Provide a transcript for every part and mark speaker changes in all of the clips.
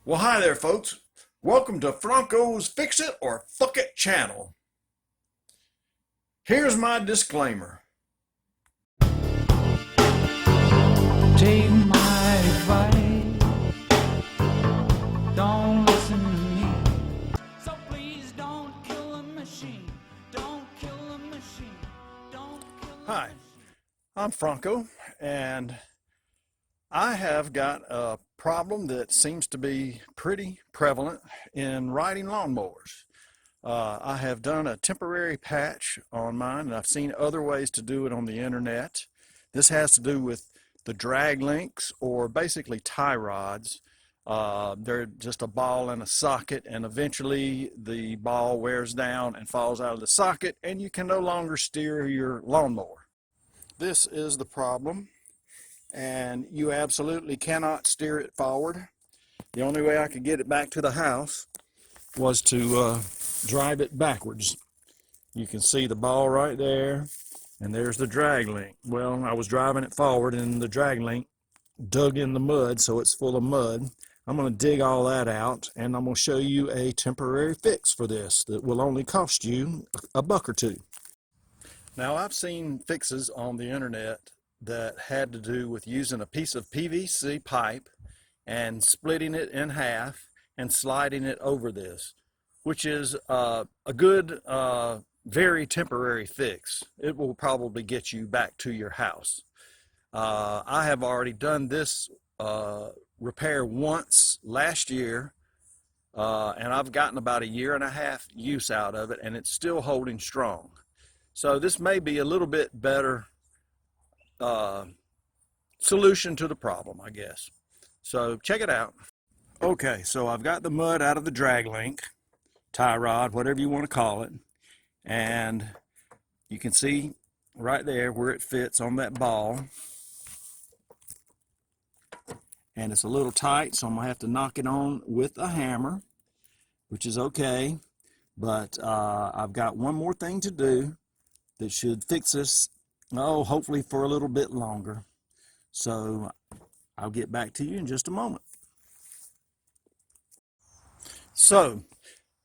Speaker 1: Well, hi there, folks. Welcome to Franco's Fix It or Fuck It channel. Here's my disclaimer.
Speaker 2: Take my advice, don't listen to me. So please don't kill a machine. Don't kill a machine. Don't kill a
Speaker 1: Hi,
Speaker 2: machine.
Speaker 1: I'm Franco, and I have got a problem that seems to be pretty prevalent in riding lawnmowers. I have done a temporary patch on mine, and I've seen other ways to do it on the internet. This has to do with the drag links, or basically tie rods. They're just a ball and a socket, and eventually the ball wears down and falls out of the socket, and you can no longer steer your lawnmower. This is the problem, and you absolutely cannot steer it forward. The only way I could get it back to the house was to drive it backwards. You can see the ball right there, and there's the drag link. Well, I was driving it forward, and the drag link dug in the mud, so it's full of mud. I'm going to dig all that out, and I'm going to show you a temporary fix for this that will only cost you a buck or two. Now, I've seen fixes on the internet that had to do with using a piece of PVC pipe and splitting it in half and sliding it over this, which is a good, very temporary fix. It will probably get you back to your house. I have already done this repair once last year, and I've gotten about a year and a half use out of it, and it's still holding strong. So this may be a little bit better solution to the problem, I guess. So check it out. Okay, so I've got the mud out of the drag link, tie rod, whatever you want to call it, and you can see right there where it fits on that ball. And it's a little tight, so I'm going to have to knock it on with a hammer, which is okay. But I've got one more thing to do that should fix this, hopefully for a little bit longer. So I'll get back to you in just a moment. So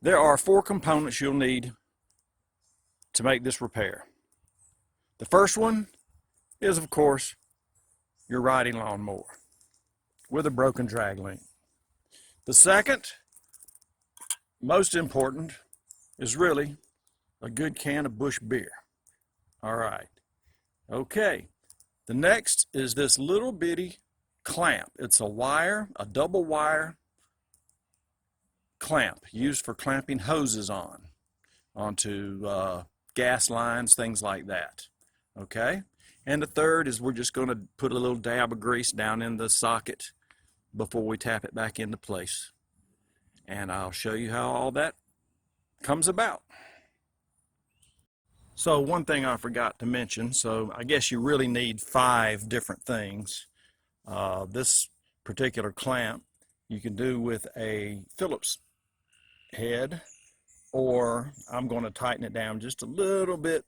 Speaker 1: there are 4 components you'll need to make this repair. The first one is, of course, your riding lawnmower with a broken drag link. The second, most important, is really a good can of Busch beer. All right. Okay. The next is this little bitty clamp. It's a wire, a double wire clamp used for clamping hoses onto gas lines, things like that. Okay. And the third is we're just going to put a little dab of grease down in the socket before we tap it back into place. And I'll show you how all that comes about. So one thing I forgot to mention, so I guess you really need 5 different things. This particular clamp you can do with a Phillips head, or I'm going to tighten it down just a little bit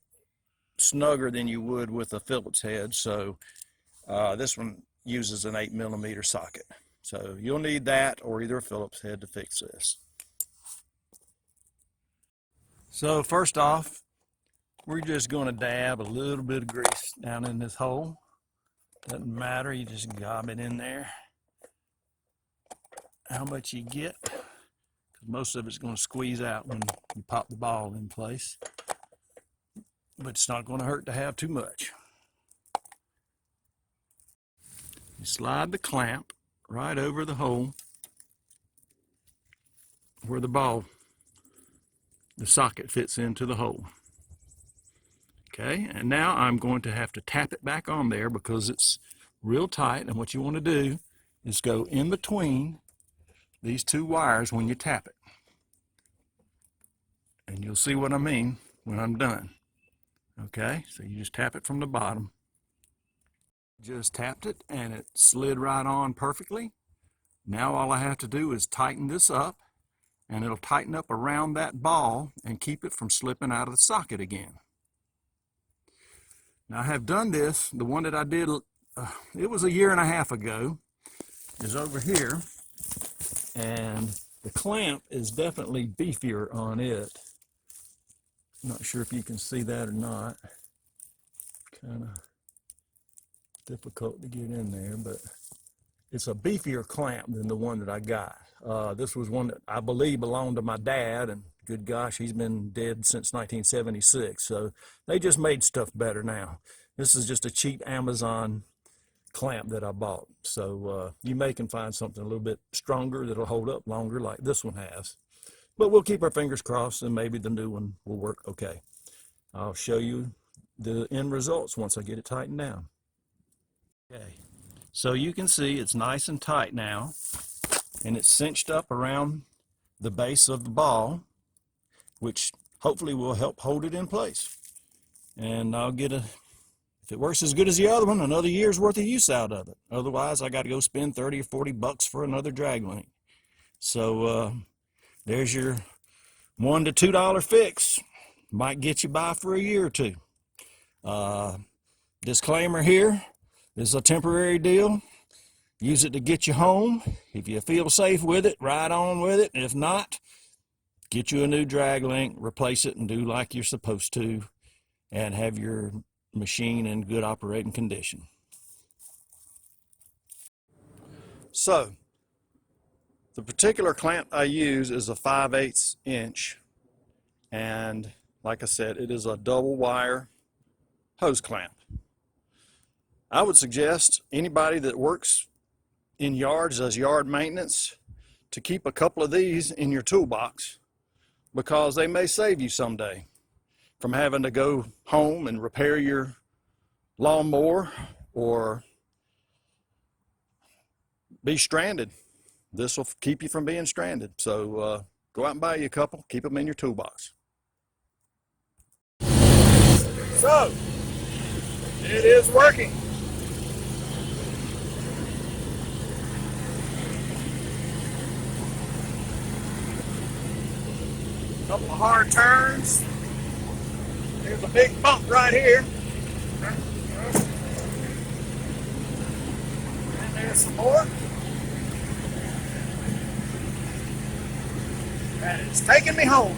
Speaker 1: snugger than you would with a Phillips head. So this one uses an 8mm socket. So you'll need that or either a Phillips head to fix this. So first off, we're just going to dab a little bit of grease down in this hole. Doesn't matter, you just gob it in there. How much you get, because most of it's going to squeeze out when you pop the ball in place. But it's not going to hurt to have too much. You slide the clamp right over the hole where the socket fits into the hole. Okay, and now I'm going to have to tap it back on there because it's real tight, and what you want to do is go in between these 2 wires when you tap it. And you'll see what I mean when I'm done. Okay, so you just tap it from the bottom. Just tapped it and it slid right on perfectly. Now all I have to do is tighten this up, and it'll tighten up around that ball and keep it from slipping out of the socket again. Now I have done this, the one that I did, it was a year and a half ago, is over here, and the clamp is definitely beefier on it. Not sure if you can see that or not. Kind of difficult to get in there, but it's a beefier clamp than the one that I got. This was one that I believe belonged to my dad, and good gosh, he's been dead since 1976. So they just made stuff better now. This is just a cheap Amazon clamp that I bought. So you may can find something a little bit stronger that'll hold up longer like this one has. But we'll keep our fingers crossed and maybe the new one will work okay. I'll show you the end results once I get it tightened down. Okay, so you can see it's nice and tight now, and it's cinched up around the base of the ball, which hopefully will help hold it in place. And I'll get if it works as good as the other one, another year's worth of use out of it. Otherwise, I got to go spend 30 or 40 bucks for another drag link. So there's your $1 to $2 fix. Might get you by for a year or two. Disclaimer here, this is a temporary deal. Use it to get you home. If you feel safe with it, ride on with it. If not, get you a new drag link, replace it, and do like you're supposed to, and have your machine in good operating condition. So, the particular clamp I use is a 5/8 inch, and like I said, it is a double wire hose clamp. I would suggest anybody that works in yards, does yard maintenance, to keep a couple of these in your toolbox, because they may save you someday from having to go home and repair your lawnmower or be stranded. This will keep you from being stranded. So go out and buy you a couple, keep them in your toolbox. So, it is working. Couple of hard turns. There's a big bump right here. And there's some more. And it's taking me home.